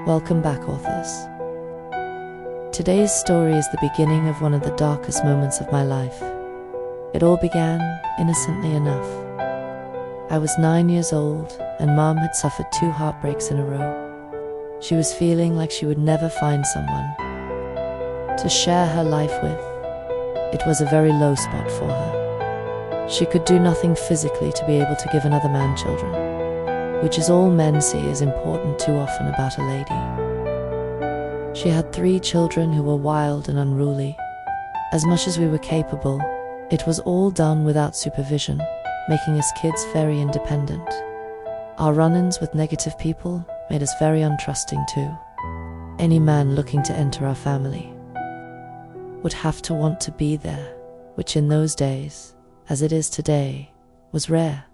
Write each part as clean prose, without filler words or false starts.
Welcome back, authors. Today's story is the beginning of one of the darkest moments of my life. It all began innocently enough. I was 9 years old, and Mom had suffered 2 heartbreaks in a row. She was feeling like she would never find someone to share her life with. It was a very low spot for her. She could do nothing physically to be able to give another man children, which is all men see as important too often about a lady. She had 3 children who were wild and unruly. As much as we were capable, it was all done without supervision, making us kids very independent. Our run-ins with negative people made us very untrusting too. Any man looking to enter our family would have to want to be there, which in those days, as it is today, was rare.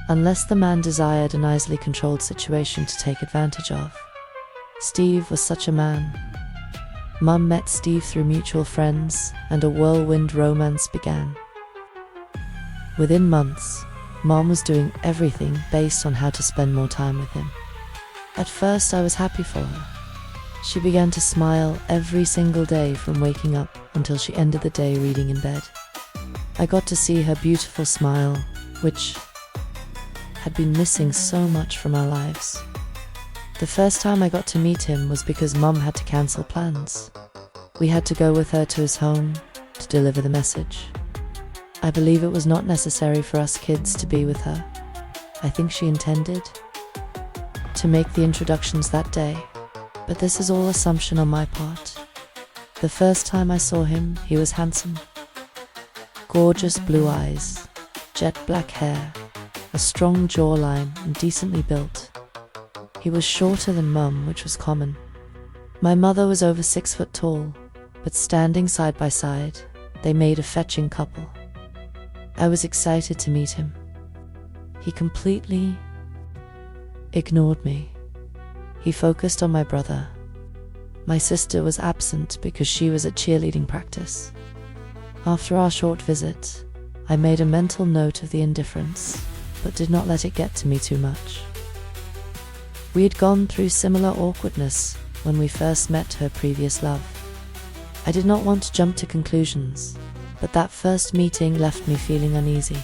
Unless the man desired an easily controlled situation to take advantage of. Steve was such a man. Mum met Steve through mutual friends, and a whirlwind romance began. Within months, Mom was doing everything based on how to spend more time with him. At first, I was happy for her. She began to smile every single day from waking up until she ended the day reading in bed. I got to see her beautiful smile, which had been missing so much from our lives. The first time I got to meet him was because Mum had to cancel plans. We had to go with her to his home to deliver the message. I believe it was not necessary for us kids to be with her. I think she intended to make the introductions that day, but this is all assumption on my part. The first time I saw him, he was handsome. Gorgeous blue eyes, jet black hair, a strong jawline, and decently built. He was shorter than Mum, which was common. My mother was over 6 foot tall, but standing side by side, they made a fetching couple. I was excited to meet him. He completely ignored me. He focused on my brother. My sister was absent because she was at cheerleading practice. After our short visit, I made a mental note of the indifference, but did not let it get to me too much. We had gone through similar awkwardness when we first met her previous love. I did not want to jump to conclusions, but that first meeting left me feeling uneasy.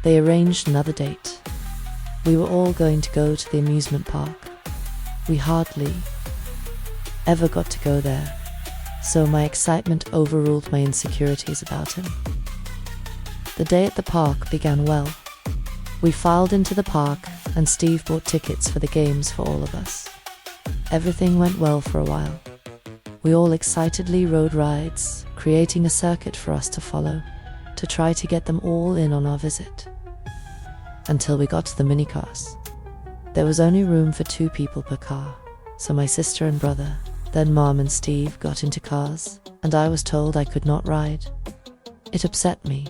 They arranged another date. We were all going to go to the amusement park. We hardly ever got to go there, so my excitement overruled my insecurities about him. The day at the park began well. We filed into the park, and Steve bought tickets for the games for all of us. Everything went well for a while. We all excitedly rode rides, creating a circuit for us to follow, to try to get them all in on our visit. Until we got to the minicars. There was only room for 2 people per car, so my sister and brother, then Mom and Steve got into cars, and I was told I could not ride. It upset me.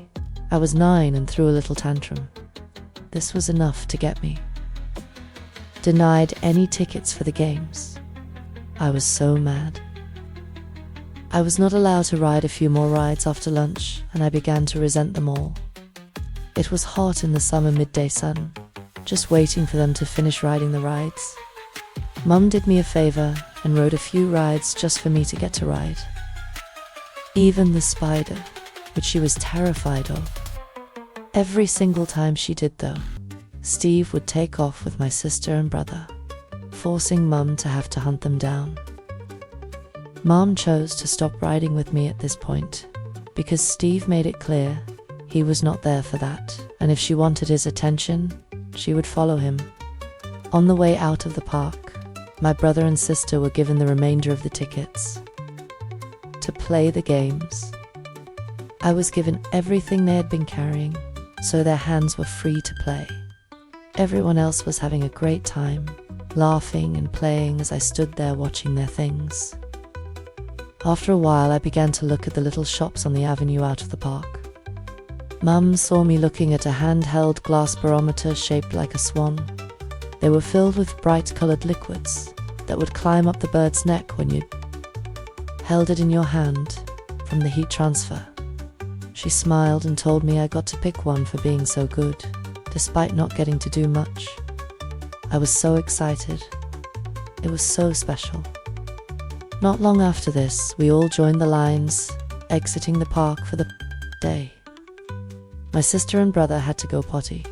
I was 9 and threw a little tantrum. This was enough to get me denied any tickets for the games. I was so mad. I was not allowed to ride a few more rides after lunch, and I began to resent them all. It was hot in the summer midday sun, just waiting for them to finish riding the rides. Mum did me a favor and rode a few rides just for me to get to ride. Even the spider, which she was terrified of. Every single time she did though, Steve would take off with my sister and brother, forcing Mum to have to hunt them down. Mom chose to stop riding with me at this point, because Steve made it clear he was not there for that, and if she wanted his attention, she would follow him. On the way out of the park, my brother and sister were given the remainder of the tickets to play the games. I was given everything they had been carrying, so their hands were free to play. Everyone else was having a great time, laughing and playing as I stood there watching their things. After a while, I began to look at the little shops on the avenue out of the park. Mum saw me looking at a handheld glass barometer shaped like a swan. They were filled with bright-colored liquids that would climb up the bird's neck when you held it in your hand from the heat transfer. She smiled and told me I got to pick one for being so good, despite not getting to do much. I was so excited. It was so special. Not long after this, we all joined the lines, exiting the park for the day. My sister and brother had to go potty,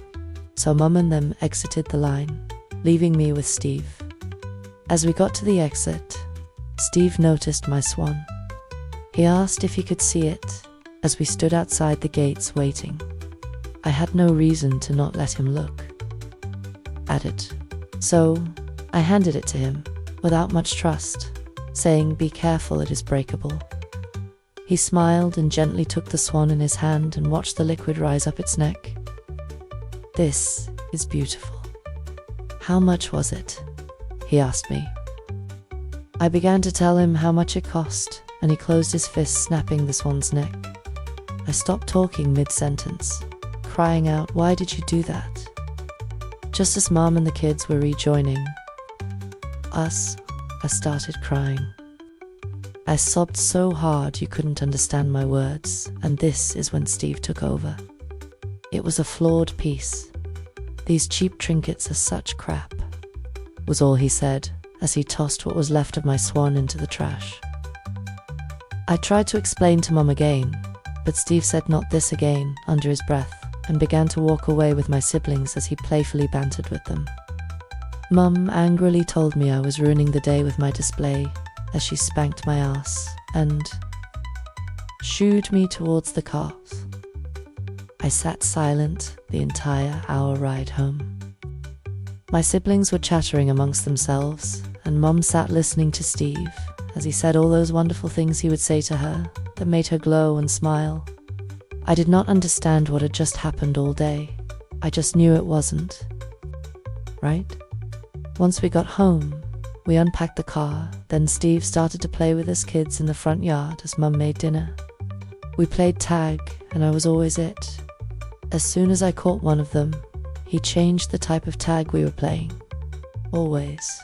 so Mum and them exited the line, leaving me with Steve. As we got to the exit, Steve noticed my swan. He asked if he could see it as we stood outside the gates waiting. I had no reason to not let him look at it, so I handed it to him without much trust, saying, "Be careful, it is breakable." He smiled and gently took the swan in his hand and watched the liquid rise up its neck. "This is beautiful. How much was it?" he asked me. I began to tell him how much it cost, and he closed his fist, snapping the swan's neck. I stopped talking mid-sentence, crying out, "Why did you do that?" Just as Mom and the kids were rejoining us, I started crying. I sobbed so hard you couldn't understand my words, and this is when Steve took over. "It was a flawed piece. These cheap trinkets are such crap," was all he said as he tossed what was left of my swan into the trash. I tried to explain to Mum again, but Steve said "not this again" under his breath and began to walk away with my siblings as he playfully bantered with them. Mum angrily told me I was ruining the day with my display as she spanked my ass and shooed me towards the cars. I sat silent the entire hour ride home. My siblings were chattering amongst themselves, and Mum sat listening to Steve as he said all those wonderful things he would say to her that made her glow and smile. I did not understand what had just happened all day. I just knew it wasn't right. Once we got home, we unpacked the car, then Steve started to play with his kids in the front yard as Mum made dinner. We played tag, and I was always it. As soon as I caught one of them, he changed the type of tag we were playing. Always.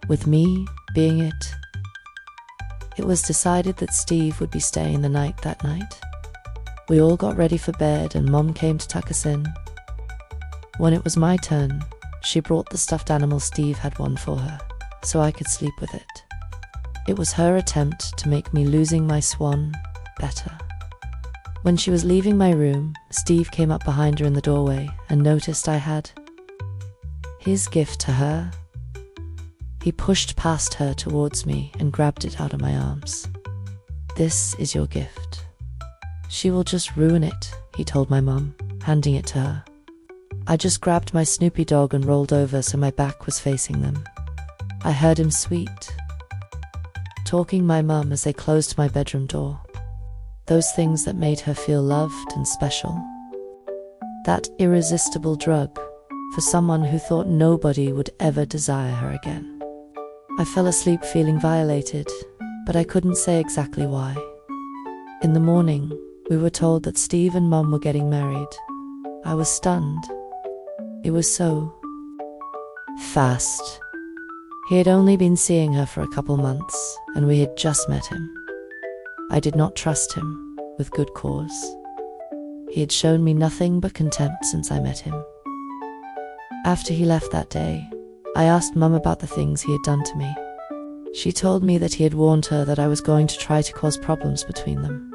With me being it. It was decided that Steve would be staying the night that night. We all got ready for bed and Mum came to tuck us in. When it was my turn, she brought the stuffed animal Steve had won for her, so I could sleep with it. It was her attempt to make me losing my swan better. When she was leaving my room, Steve came up behind her in the doorway and noticed I had his gift to her. He pushed past her towards me and grabbed it out of my arms. "This is your gift. She will just ruin it," he told my mum, handing it to her. I just grabbed my Snoopy dog and rolled over so my back was facing them. I heard him sweet talking my mum as they closed my bedroom door. Those things that made her feel loved and special. That irresistible drug for someone who thought nobody would ever desire her again. I fell asleep feeling violated, but I couldn't say exactly why. In the morning, we were told that Steve and Mum were getting married. I was stunned. It was so fast. He had only been seeing her for a couple months, and we had just met him. I did not trust him, with good cause. He had shown me nothing but contempt since I met him. After he left that day, I asked Mum about the things he had done to me. She told me that he had warned her that I was going to try to cause problems between them.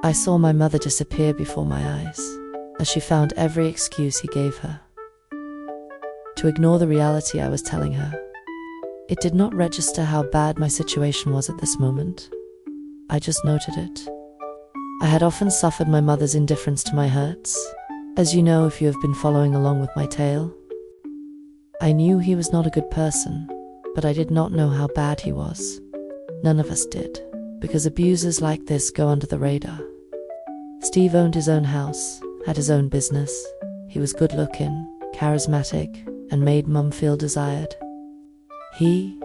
I saw my mother disappear before my eyes, as she found every excuse he gave her to ignore the reality I was telling her. It did not register how bad my situation was at this moment. I just noted it. I had often suffered my mother's indifference to my hurts, as you know if you have been following along with my tale. I knew he was not a good person, but I did not know how bad he was. None of us did, because abusers like this go under the radar. Steve owned his own house, had his own business. He was good-looking, charismatic, and made Mum feel desired. He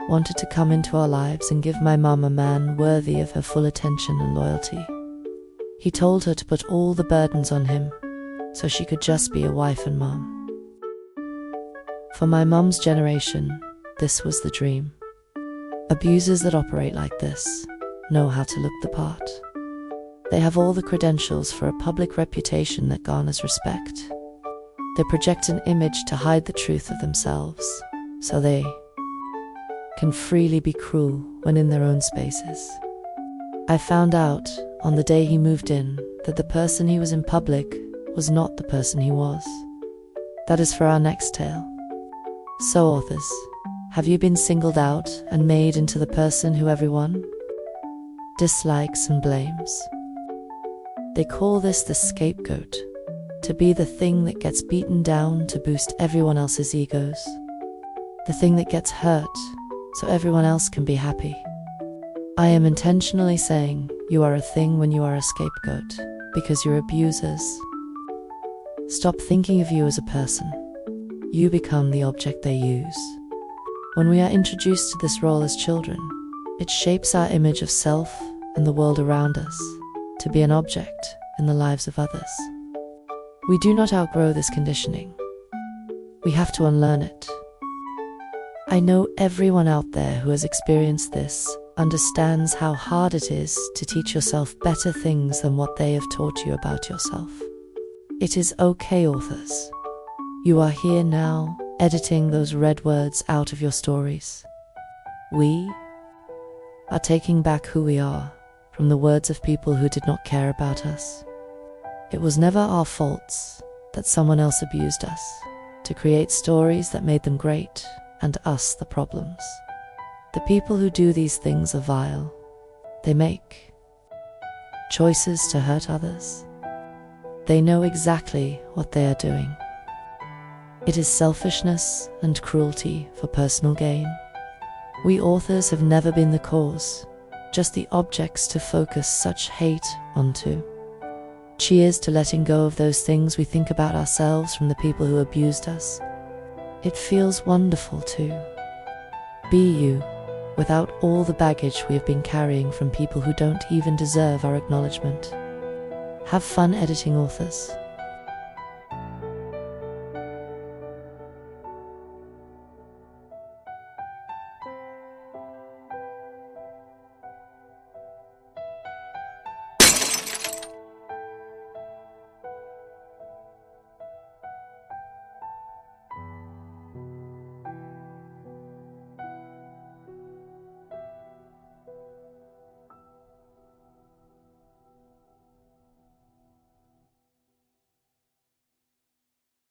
wanted to come into our lives and give my mum a man worthy of her full attention and loyalty. He told her to put all the burdens on him, so she could just be a wife and mum. For my mum's generation, this was the dream. Abusers that operate like this know how to look the part. They have all the credentials for a public reputation that garners respect. They project an image to hide the truth of themselves. so they can freely be cruel when in their own spaces. I found out on the day he moved in that the person he was in public was not the person he was. That is for our next tale. So, authors, have you been singled out and made into the person who everyone dislikes and blames? They call this the scapegoat, to be the thing that gets beaten down to boost everyone else's egos, the thing that gets hurt so everyone else can be happy. I am intentionally saying you are a thing when you are a scapegoat, because your abusers stop thinking of you as a person. You become the object they use. When we are introduced to this role as children, it shapes our image of self and the world around us to be an object in the lives of others. We do not outgrow this conditioning. We have to unlearn it. I know everyone out there who has experienced this understands how hard it is to teach yourself better things than what they have taught you about yourself. It is okay, authors. You are here now, editing those red words out of your stories. We are taking back who we are from the words of people who did not care about us. It was never our faults that someone else abused us to create stories that made them great and us the problems. The people who do these things are vile. They make choices to hurt others. They know exactly what they are doing. It is selfishness and cruelty for personal gain. We authors have never been the cause, just the objects to focus such hate onto. Cheers to letting go of those things we think about ourselves from the people who abused us. It feels wonderful to be you, without all the baggage we have been carrying from people who don't even deserve our acknowledgement. Have fun editing, authors.